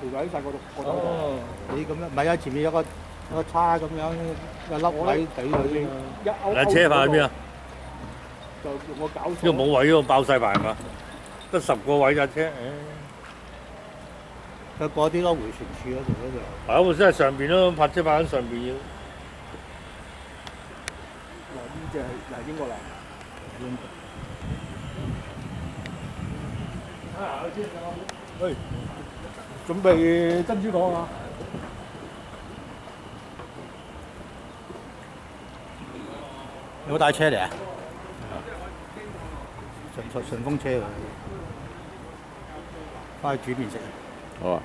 條位晒個度。哦，你咁樣唔係啊？前面有個叉咁樣有粒位俾佢。一勾嗱，車牌喺邊啊？就我搞錯。呢個冇位喎，爆晒牌嘛，得10個位架車。佢嗰啲咯，回旋處嗰度嗰度。係啊，即係上邊咯，泊車泊喺上邊要。嗱，呢只係英國啦。喂，準備珍珠港啊！有冇帶車嚟啊？順風車喎，翻去煮麵食。好啊。